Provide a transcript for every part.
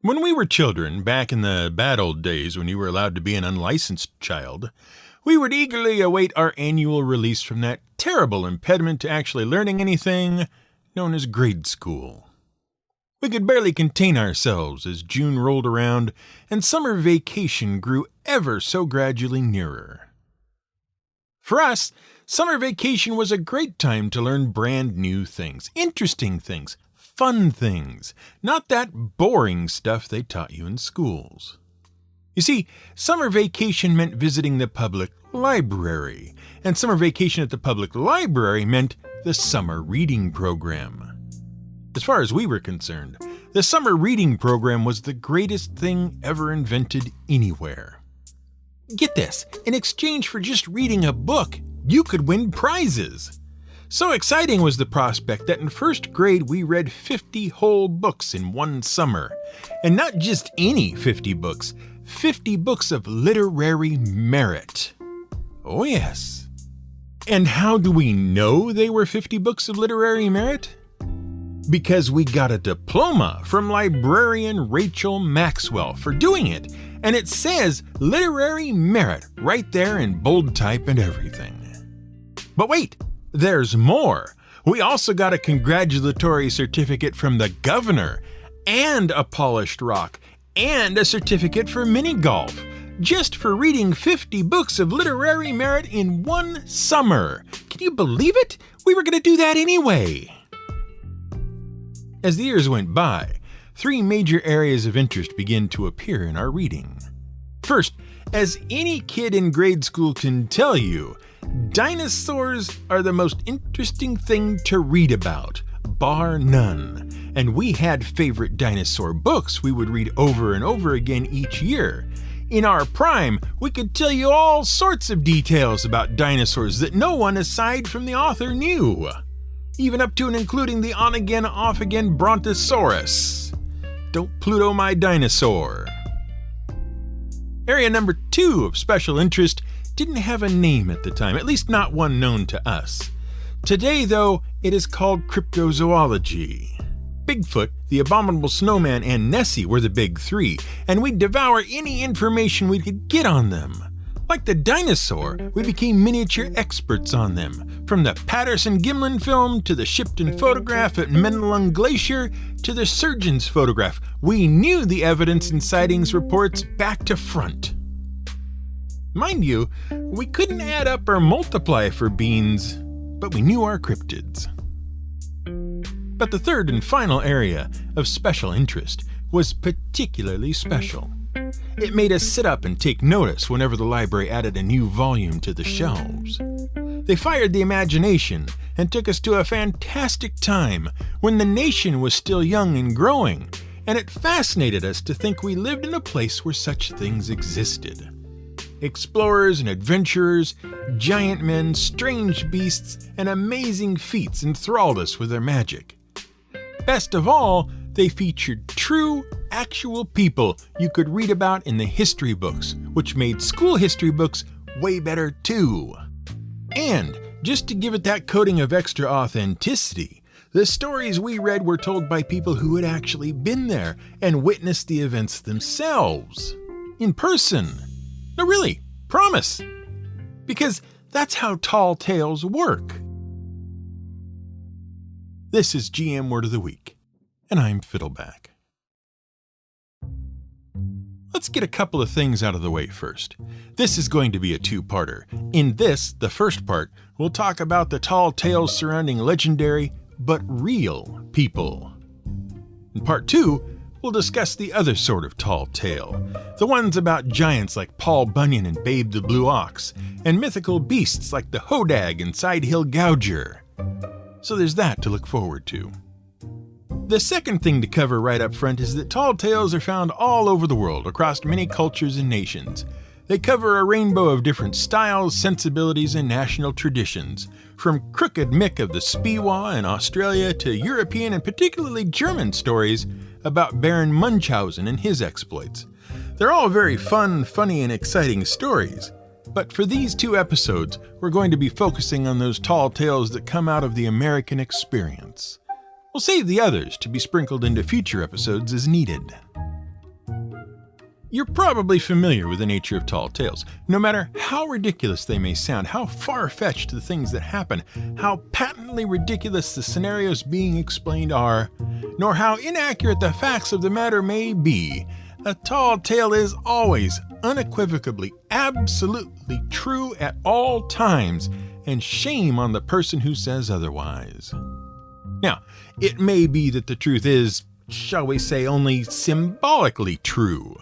When we were children, back in the bad old days when you were allowed to be an unlicensed child, we would eagerly await our annual release from that terrible impediment to actually learning anything known as grade school. We could barely contain ourselves as June rolled around and summer vacation grew ever so gradually nearer. For us, summer vacation was a great time to learn brand new things, interesting things, fun things, not that boring stuff they taught you in schools. You see, summer vacation meant visiting the public library, and summer vacation at the public library meant the summer reading program. As far as we were concerned, the summer reading program was the greatest thing ever invented anywhere. Get this, in exchange for just reading a book, you could win prizes. So exciting was the prospect that in first grade we read 50 whole books in one summer. And not just any 50 books, 50 books of literary merit. Oh yes. And how do we know they were 50 books of literary merit? Because we got a diploma from librarian Rachel Maxwell for doing it. And it says literary merit right there in bold type and everything. But wait! There's more. We also got a congratulatory certificate from the governor, and a polished rock, and a certificate for mini golf, just for reading 50 books of literary merit in one summer. Can you believe it? We were going to do that anyway. As the years went by, 3 major areas of interest began to appear in our reading. First, as any kid in grade school can tell you, dinosaurs are the most interesting thing to read about, bar none. And we had favorite dinosaur books we would read over and over again each year. In our prime, we could tell you all sorts of details about dinosaurs that no one aside from the author knew. Even up to and including the on-again, off-again Brontosaurus. Don't Pluto my dinosaur. Area number 2 of special interest didn't have a name at the time, at least not one known to us. Today, though, it is called cryptozoology. Bigfoot, the abominable snowman, and Nessie were the big 3, and we'd devour any information we could get on them. Like the dinosaur, we became miniature experts on them. From the Patterson-Gimlin film, to the Shipton photograph at Menlung Glacier, to the surgeon's photograph, we knew the evidence and sightings reports back to front. Mind you, we couldn't add up or multiply for beans, but we knew our cryptids. But the third and final area of special interest was particularly special. It made us sit up and take notice whenever the library added a new volume to the shelves. They fired the imagination and took us to a fantastic time when the nation was still young and growing, and it fascinated us to think we lived in a place where such things existed. Explorers and adventurers, giant men, strange beasts, and amazing feats enthralled us with their magic. Best of all, they featured true, actual people you could read about in the history books, which made school history books way better too. And, just to give it that coating of extra authenticity, the stories we read were told by people who had actually been there and witnessed the events themselves. In person. No, really, promise. Because that's how tall tales work. This is GM Word of the Week, and I'm Fiddleback. Let's get a couple of things out of the way first. This is going to be a 2-parter. In this, the first part, we'll talk about the tall tales surrounding legendary, but real people. In part 2, we'll discuss the other sort of tall tale, the ones about giants like Paul Bunyan and Babe the Blue Ox, and mythical beasts like the Hodag and Sidehill Gouger. So there's that to look forward to. The second thing to cover right up front is that tall tales are found all over the world, across many cultures and nations. They cover a rainbow of different styles, sensibilities, and national traditions, from Crooked Mick of the Speewa in Australia to European and particularly German stories about Baron Munchausen and his exploits. They're all very fun, funny, and exciting stories. But for these 2 episodes, we're going to be focusing on those tall tales that come out of the American experience. We'll save the others to be sprinkled into future episodes as needed. You're probably familiar with the nature of tall tales. No matter how ridiculous they may sound, how far-fetched the things that happen, how patently ridiculous the scenarios being explained are, nor how inaccurate the facts of the matter may be, a tall tale is always, unequivocally, absolutely true at all times, and shame on the person who says otherwise. Now, it may be that the truth is, shall we say, only symbolically true.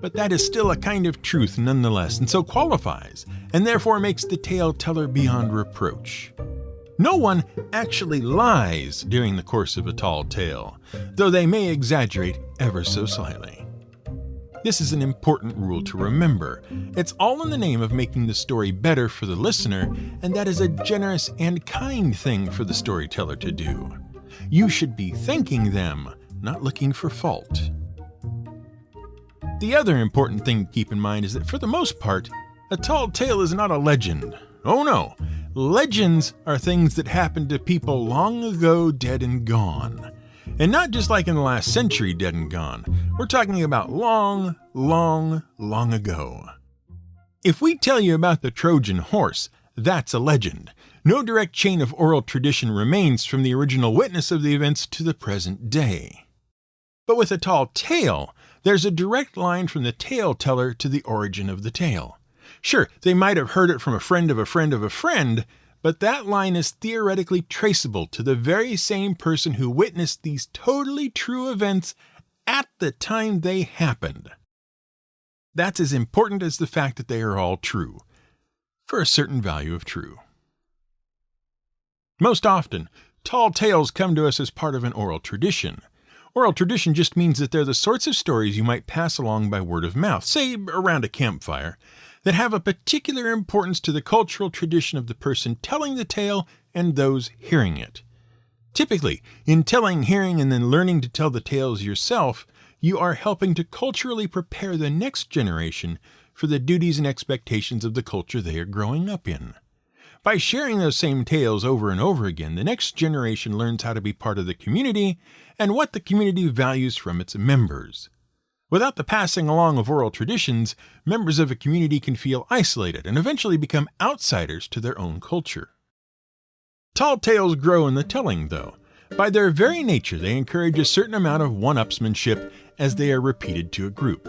But that is still a kind of truth nonetheless, and so qualifies, and therefore makes the tale teller beyond reproach. No one actually lies during the course of a tall tale, though they may exaggerate ever so slightly. This is an important rule to remember. It's all in the name of making the story better for the listener, and that is a generous and kind thing for the storyteller to do. You should be thanking them, not looking for fault. The other important thing to keep in mind is that for the most part, a tall tale is not a legend. Oh no, legends are things that happened to people long ago, dead and gone. And not just like in the last century, dead and gone. We're talking about long, long, long ago. If we tell you about the Trojan horse, that's a legend. No direct chain of oral tradition remains from the original witness of the events to the present day. But with a tall tale, there's a direct line from the tale teller to the origin of the tale. Sure, they might have heard it from a friend of a friend of a friend, but that line is theoretically traceable to the very same person who witnessed these totally true events at the time they happened. That's as important as the fact that they are all true, for a certain value of true. Most often, tall tales come to us as part of an oral tradition. Oral tradition just means that they're the sorts of stories you might pass along by word of mouth, say around a campfire, that have a particular importance to the cultural tradition of the person telling the tale and those hearing it. Typically, in telling, hearing, and then learning to tell the tales yourself, you are helping to culturally prepare the next generation for the duties and expectations of the culture they are growing up in. By sharing those same tales over and over again, the next generation learns how to be part of the community and what the community values from its members. Without the passing along of oral traditions, members of a community can feel isolated and eventually become outsiders to their own culture. Tall tales grow in the telling, though. By their very nature, they encourage a certain amount of one-upsmanship as they are repeated to a group.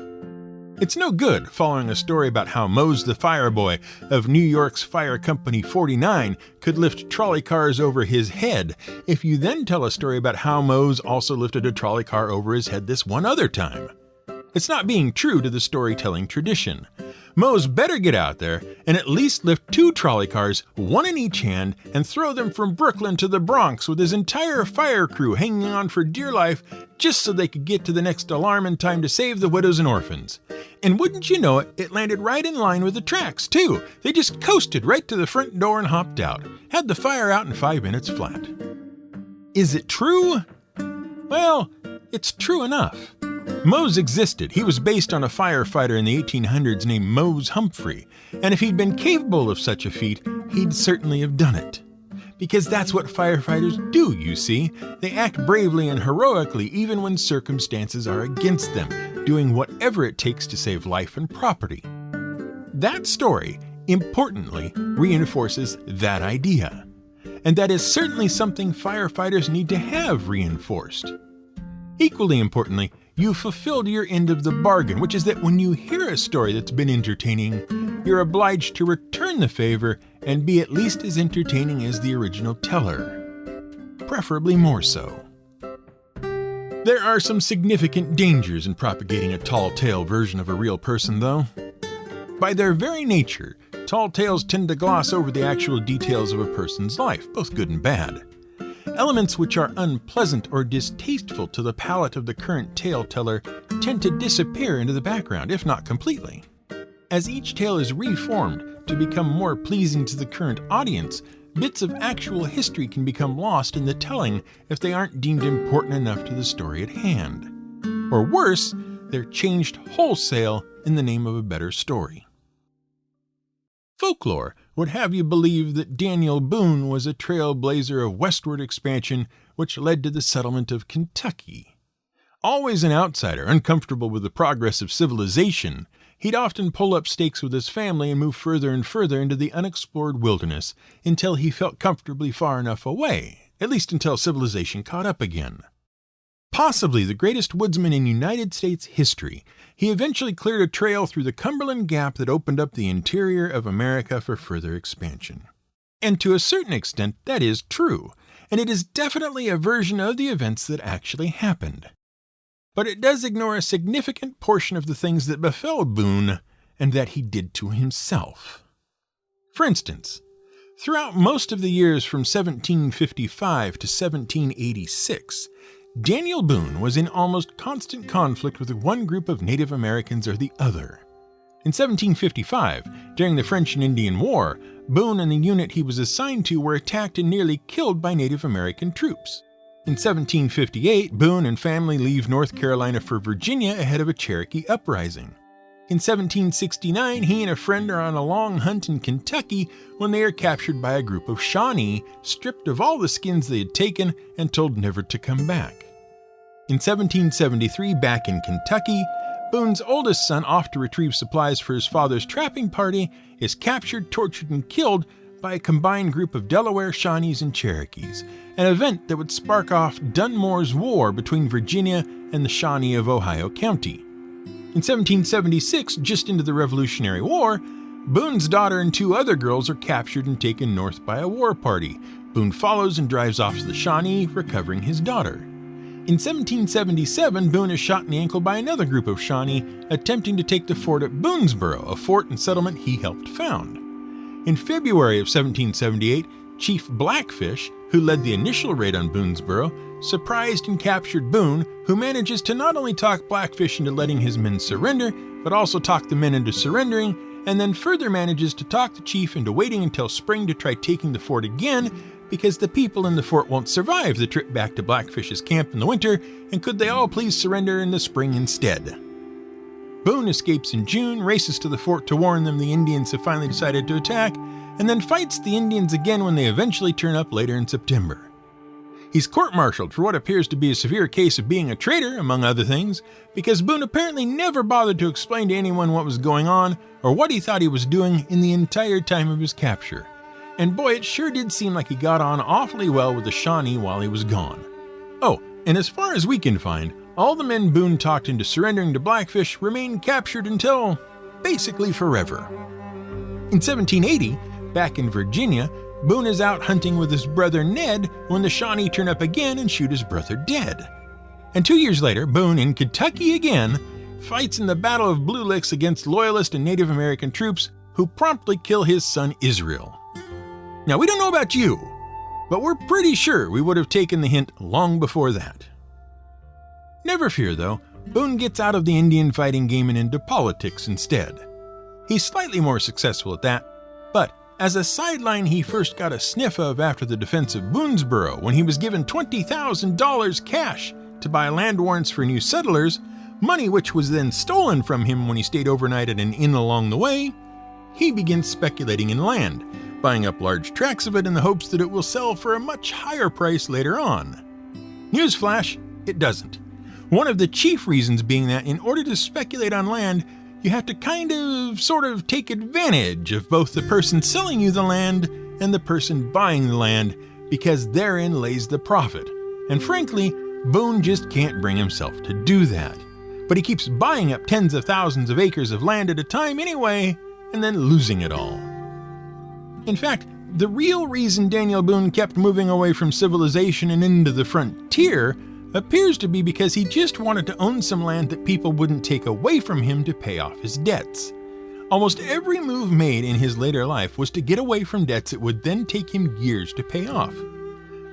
It's no good following a story about how Mose the Fireboy of New York's Fire Company 49 could lift trolley cars over his head if you then tell a story about how Mose also lifted a trolley car over his head this one other time. It's not being true to the storytelling tradition. Mose better get out there and at least lift 2 trolley cars, one in each hand, and throw them from Brooklyn to the Bronx with his entire fire crew hanging on for dear life just so they could get to the next alarm in time to save the widows and orphans. And wouldn't you know it, it landed right in line with the tracks, too. They just coasted right to the front door and hopped out. Had the fire out in 5 minutes flat. Is it true? Well, it's true enough. Mose existed. He was based on a firefighter in the 1800s named Mose Humphrey, and if he'd been capable of such a feat, he'd certainly have done it. Because that's what firefighters do, you see. They act bravely and heroically even when circumstances are against them, doing whatever it takes to save life and property. That story, importantly, reinforces that idea. And that is certainly something firefighters need to have reinforced. Equally importantly, you fulfilled your end of the bargain, which is that when you hear a story that's been entertaining, you're obliged to return the favor and be at least as entertaining as the original teller. Preferably more so. There are some significant dangers in propagating a tall tale version of a real person, though. By their very nature, tall tales tend to gloss over the actual details of a person's life, both good and bad. Elements which are unpleasant or distasteful to the palate of the current tale teller tend to disappear into the background, if not completely. As each tale is reformed to become more pleasing to the current audience, bits of actual history can become lost in the telling if they aren't deemed important enough to the story at hand. Or worse, they're changed wholesale in the name of a better story. Folklore would have you believe that Danial Boone was a trailblazer of westward expansion which led to the settlement of Kentucky. Always an outsider, uncomfortable with the progress of civilization, he'd often pull up stakes with his family and move further and further into the unexplored wilderness until he felt comfortably far enough away, at least until civilization caught up again. Possibly the greatest woodsman in United States history, he eventually cleared a trail through the Cumberland Gap that opened up the interior of America for further expansion. And to a certain extent, that is true, and it is definitely a version of the events that actually happened. But it does ignore a significant portion of the things that befell Boone and that he did to himself. For instance, throughout most of the years from 1755 to 1786, Daniel Boone was in almost constant conflict with one group of Native Americans or the other. In 1755, during the French and Indian War, Boone and the unit he was assigned to were attacked and nearly killed by Native American troops. In 1758, Boone and family leave North Carolina for Virginia ahead of a Cherokee uprising. In 1769, he and a friend are on a long hunt in Kentucky when they are captured by a group of Shawnee, stripped of all the skins they had taken and told never to come back. In 1773, back in Kentucky, Boone's oldest son, off to retrieve supplies for his father's trapping party, is captured, tortured, and killed by a combined group of Delaware, Shawnees, and Cherokees, an event that would spark off Dunmore's War between Virginia and the Shawnee of Ohio County. In 1776, just into the Revolutionary War, Boone's daughter and two other girls are captured and taken north by a war party. Boone follows and drives off to the Shawnee, recovering his daughter. In 1777, Boone is shot in the ankle by another group of Shawnee attempting to take the fort at Boonesboro, a fort and settlement he helped found. In February of 1778, Chief Blackfish, who led the initial raid on Boonesboro, surprised and captured Boone, who manages to not only talk Blackfish into letting his men surrender, but also talk the men into surrendering, and then further manages to talk the chief into waiting until spring to try taking the fort again, because the people in the fort won't survive the trip back to Blackfish's camp in the winter, and could they all please surrender in the spring instead. Boone escapes in June, races to the fort to warn them the Indians have finally decided to attack, and then fights the Indians again when they eventually turn up later in September. He's court-martialed for what appears to be a severe case of being a traitor, among other things, because Boone apparently never bothered to explain to anyone what was going on or what he thought he was doing in the entire time of his capture. And boy, it sure did seem like he got on awfully well with the Shawnee while he was gone. Oh, and as far as we can find, all the men Boone talked into surrendering to Blackfish remained captured until, basically, forever. In 1780, back in Virginia, Boone is out hunting with his brother Ned when the Shawnee turn up again and shoot his brother dead. And 2 years later, Boone, in Kentucky again, fights in the Battle of Blue Licks against Loyalist and Native American troops who promptly kill his son Israel. Now, we don't know about you, but we're pretty sure we would have taken the hint long before that. Never fear, though, Boone gets out of the Indian fighting game and into politics instead. He's slightly more successful at that, but as a sideline he first got a sniff of after the defense of Boonesboro when he was given $20,000 cash to buy land warrants for new settlers, money which was then stolen from him when he stayed overnight at an inn along the way. He begins speculating in land, buying up large tracts of it in the hopes that it will sell for a much higher price later on. Newsflash, it doesn't. One of the chief reasons being that in order to speculate on land, you have to sort of take advantage of both the person selling you the land and the person buying the land, because therein lays the profit. And frankly, Boone just can't bring himself to do that. But he keeps buying up tens of thousands of acres of land at a time anyway, and then losing it all. In fact, the real reason Daniel Boone kept moving away from civilization and into the frontier appears to be because he just wanted to own some land that people wouldn't take away from him to pay off his debts. Almost every move made in his later life was to get away from debts it would then take him years to pay off.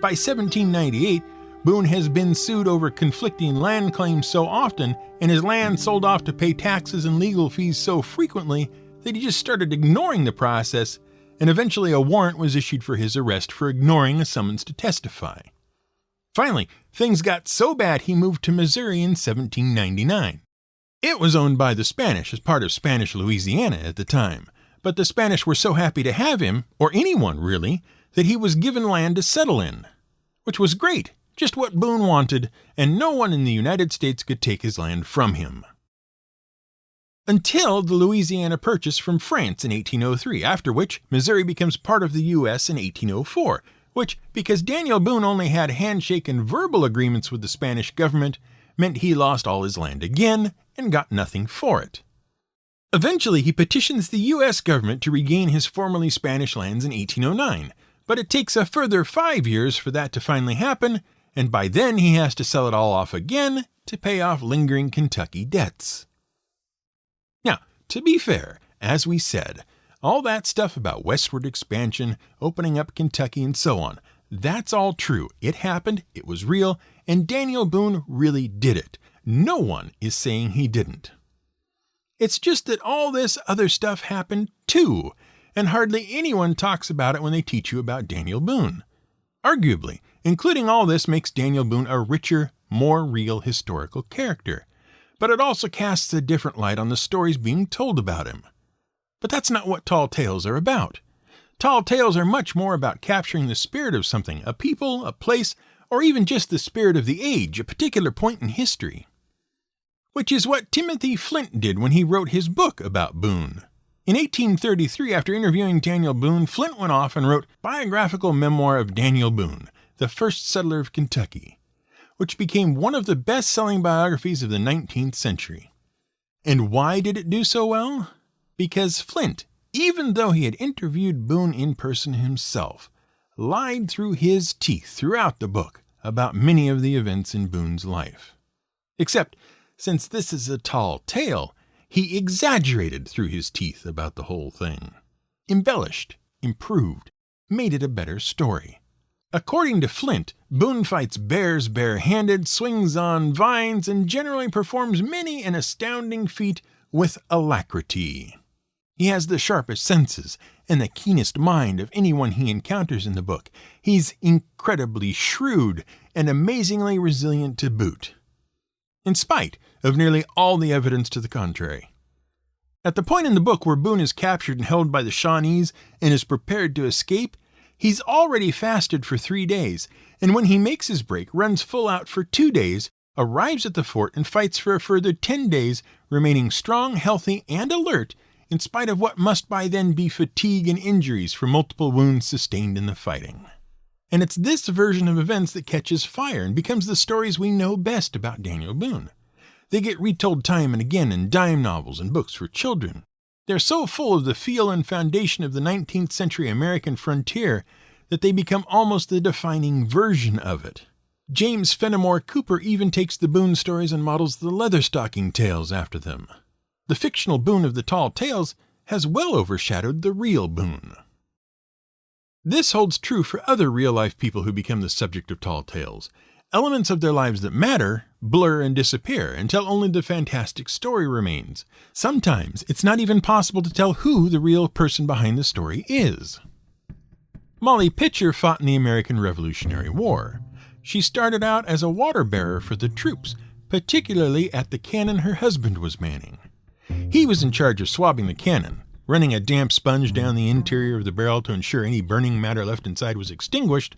By 1798, Boone has been sued over conflicting land claims so often and his land sold off to pay taxes and legal fees so frequently that he just started ignoring the process, and eventually a warrant was issued for his arrest for ignoring a summons to testify. Finally, things got so bad he moved to Missouri in 1799. It was owned by the Spanish as part of Spanish Louisiana at the time, but the Spanish were so happy to have him, or anyone really, that he was given land to settle in. Which was great, just what Boone wanted, and no one in the United States could take his land from him. Until the Louisiana Purchase from France in 1803, after which Missouri becomes part of the U.S. in 1804, which, because Daniel Boone only had handshake and verbal agreements with the Spanish government, meant he lost all his land again and got nothing for it. Eventually, he petitions the U.S. government to regain his formerly Spanish lands in 1809, but it takes a further 5 years for that to finally happen, and by then he has to sell it all off again to pay off lingering Kentucky debts. Now, to be fair, as we said, all that stuff about westward expansion, opening up Kentucky, and so on, that's all true. It happened, it was real, and Daniel Boone really did it. No one is saying he didn't. It's just that all this other stuff happened too, and hardly anyone talks about it when they teach you about Daniel Boone. Arguably, including all this makes Daniel Boone a richer, more real historical character, but it also casts a different light on the stories being told about him. But that's not what tall tales are about. Tall tales are much more about capturing the spirit of something, a people, a place, or even just the spirit of the age, a particular point in history. Which is what Timothy Flint did when he wrote his book about Boone. In 1833, after interviewing Daniel Boone, Flint went off and wrote Biographical Memoir of Daniel Boone, the First Settler of Kentucky, which became one of the best-selling biographies of the 19th century. And why did it do so well? Because Flint, even though he had interviewed Boone in person himself, lied through his teeth throughout the book about many of the events in Boone's life. Except, since this is a tall tale, he exaggerated through his teeth about the whole thing. Embellished, improved, made it a better story. According to Flint, Boone fights bears bare-handed, swings on vines, and generally performs many an astounding feat with alacrity. He has the sharpest senses and the keenest mind of anyone he encounters in the book. He's incredibly shrewd and amazingly resilient to boot, in spite of nearly all the evidence to the contrary. At the point in the book where Boone is captured and held by the Shawnees and is prepared to escape, he's already fasted for 3 days, and when he makes his break, runs full out for 2 days, arrives at the fort, and fights for a further 10 days, remaining strong, healthy, and alert, in spite of what must by then be fatigue and injuries from multiple wounds sustained in the fighting. And it's this version of events that catches fire and becomes the stories we know best about Daniel Boone. They get retold time and again in dime novels and books for children. They're so full of the feel and foundation of the 19th century American frontier that they become almost the defining version of it. James Fenimore Cooper even takes the Boone stories and models the Leatherstocking tales after them. The fictional Boone of the tall tales has well overshadowed the real Boone. This holds true for other real-life people who become the subject of tall tales. Elements of their lives that matter blur and disappear until only the fantastic story remains. Sometimes it's not even possible to tell who the real person behind the story is. Molly Pitcher fought in the American Revolutionary War. She started out as a water bearer for the troops, particularly at the cannon her husband was manning. He was in charge of swabbing the cannon, running a damp sponge down the interior of the barrel to ensure any burning matter left inside was extinguished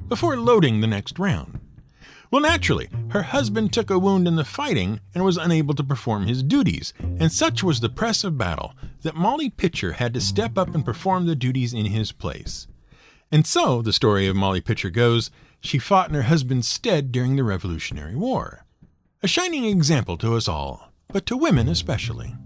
before loading the next round. Well, naturally, her husband took a wound in the fighting and was unable to perform his duties, and such was the press of battle that Molly Pitcher had to step up and perform the duties in his place. And so, the story of Molly Pitcher goes, she fought in her husband's stead during the Revolutionary War. A shining example to us all, but to women especially.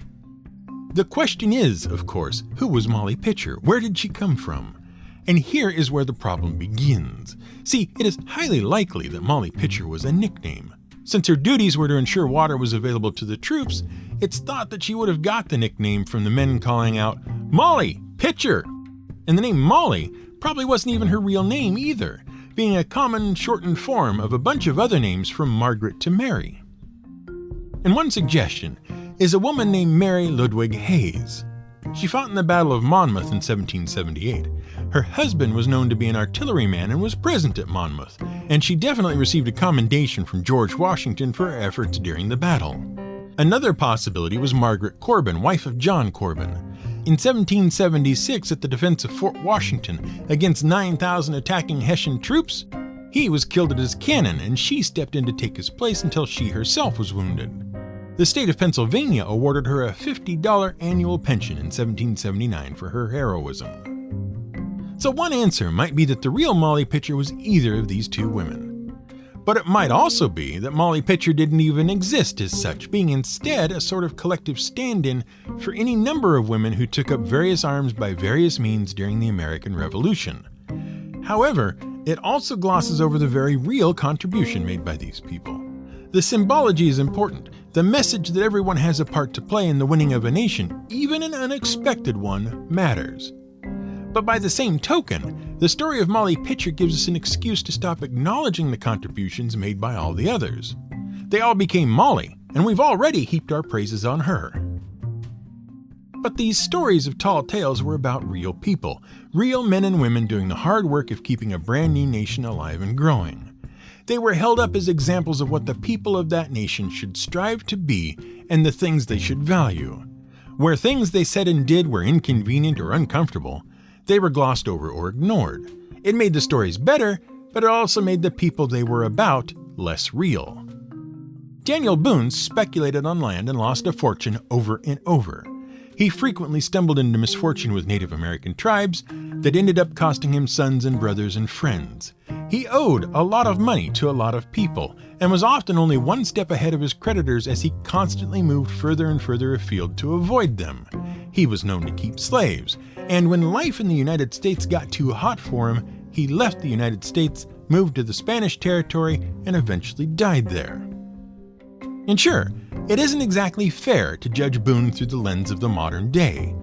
The question is, of course, who was Molly Pitcher? Where did she come from? And here is where the problem begins. See, it is highly likely that Molly Pitcher was a nickname. Since her duties were to ensure water was available to the troops, it's thought that she would have got the nickname from the men calling out, "Molly, Pitcher!" And the name Molly probably wasn't even her real name either, being a common shortened form of a bunch of other names from Margaret to Mary. And one suggestion is a woman named Mary Ludwig Hayes. She fought in the Battle of Monmouth in 1778. Her husband was known to be an artilleryman and was present at Monmouth, and she definitely received a commendation from George Washington for her efforts during the battle. Another possibility was Margaret Corbin, wife of John Corbin. In 1776, at the defense of Fort Washington against 9,000 attacking Hessian troops, He was killed at his cannon, and she stepped in to take his place until she herself was wounded. The state of Pennsylvania awarded her a $50 annual pension in 1779 for her heroism. So one answer might be that the real Molly Pitcher was either of these two women. But it might also be that Molly Pitcher didn't even exist as such, being instead a sort of collective stand-in for any number of women who took up various arms by various means during the American Revolution. However, it also glosses over the very real contribution made by these people. The symbology is important. The message that everyone has a part to play in the winning of a nation, even an unexpected one, matters. But by the same token, the story of Molly Pitcher gives us an excuse to stop acknowledging the contributions made by all the others. They all became Molly, and we've already heaped our praises on her. But these stories of tall tales were about real people, real men and women doing the hard work of keeping a brand new nation alive and growing. They were held up as examples of what the people of that nation should strive to be and the things they should value. Where things they said and did were inconvenient or uncomfortable, they were glossed over or ignored. It made the stories better, but it also made the people they were about less real. Danial Boone speculated on land and lost a fortune over and over. He frequently stumbled into misfortune with Native American tribes that ended up costing him sons and brothers and friends. He owed a lot of money to a lot of people and was often only one step ahead of his creditors as he constantly moved further and further afield to avoid them. He was known to keep slaves, and when life in the United States got too hot for him, he left the United States, moved to the Spanish territory, and eventually died there. And sure, it isn't exactly fair to judge Boone through the lens of the modern day.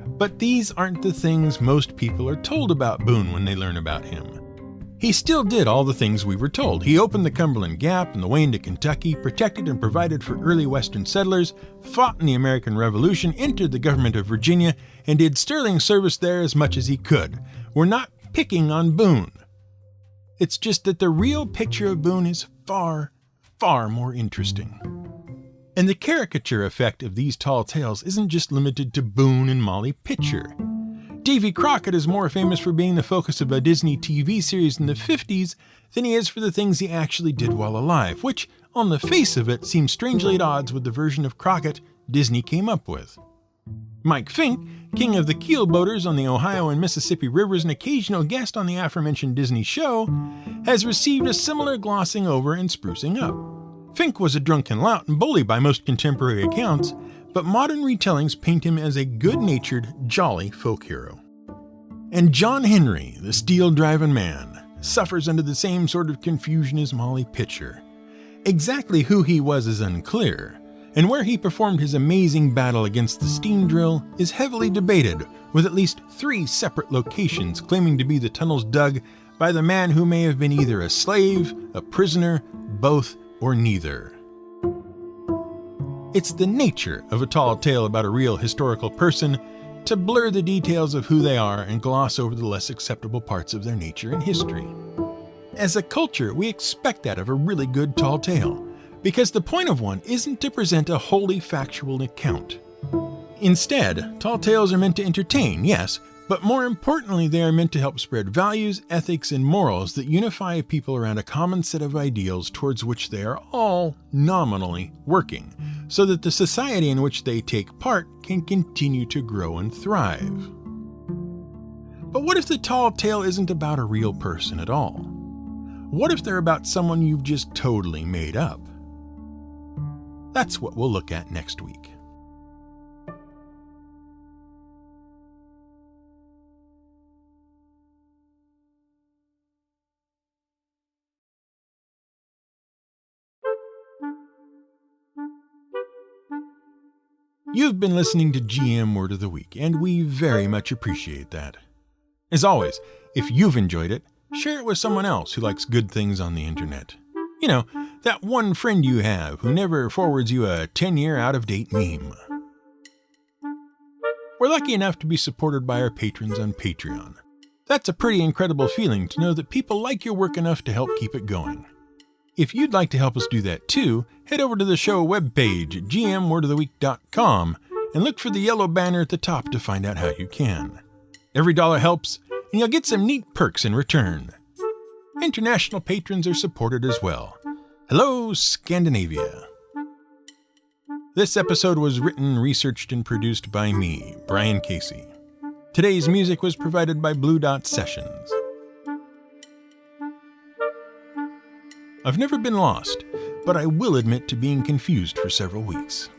But these aren't the things most people are told about Boone when they learn about him. He still did all the things we were told. He opened the Cumberland Gap and the way into Kentucky, protected and provided for early Western settlers, fought in the American Revolution, entered the government of Virginia, and did sterling service there as much as he could. We're not picking on Boone. It's just that the real picture of Boone is far, far more interesting. And the caricature effect of these tall tales isn't just limited to Boone and Molly Pitcher. Davy Crockett is more famous for being the focus of a Disney TV series in the 50s than he is for the things he actually did while alive, which, on the face of it, seems strangely at odds with the version of Crockett Disney came up with. Mike Fink, king of the keelboaters on the Ohio and Mississippi rivers and occasional guest on the aforementioned Disney show, has received a similar glossing over and sprucing up. Fink was a drunken lout and bully by most contemporary accounts, but modern retellings paint him as a good-natured, jolly folk hero. And John Henry, the steel-driving man, suffers under the same sort of confusion as Molly Pitcher. Exactly who he was is unclear, and where he performed his amazing battle against the steam drill is heavily debated, with at least 3 separate locations claiming to be the tunnels dug by the man who may have been either a slave, a prisoner, both, or neither. It's the nature of a tall tale about a real historical person to blur the details of who they are and gloss over the less acceptable parts of their nature and history. As a culture, we expect that of a really good tall tale, because the point of one isn't to present a wholly factual account. Instead, tall tales are meant to entertain, yes, but more importantly, they are meant to help spread values, ethics, and morals that unify people around a common set of ideals towards which they are all nominally working, so that the society in which they take part can continue to grow and thrive. But what if the tall tale isn't about a real person at all? What if they're about someone you've just totally made up? That's what we'll look at next week. You've been listening to GM Word of the Week, and we very much appreciate that. As always, if you've enjoyed it, share it with someone else who likes good things on the internet. You know, that one friend you have who never forwards you a 10-year out-of-date meme. We're lucky enough to be supported by our patrons on Patreon. That's a pretty incredible feeling to know that people like your work enough to help keep it going. If you'd like to help us do that too, head over to the show webpage at gmwordoftheweek.com and look for the yellow banner at the top to find out how you can. Every dollar helps, and you'll get some neat perks in return. International patrons are supported as well. Hello, Scandinavia. This episode was written, researched, and produced by me, Brian Casey. Today's music was provided by Blue Dot Sessions. I've never been lost, but I will admit to being confused for several weeks.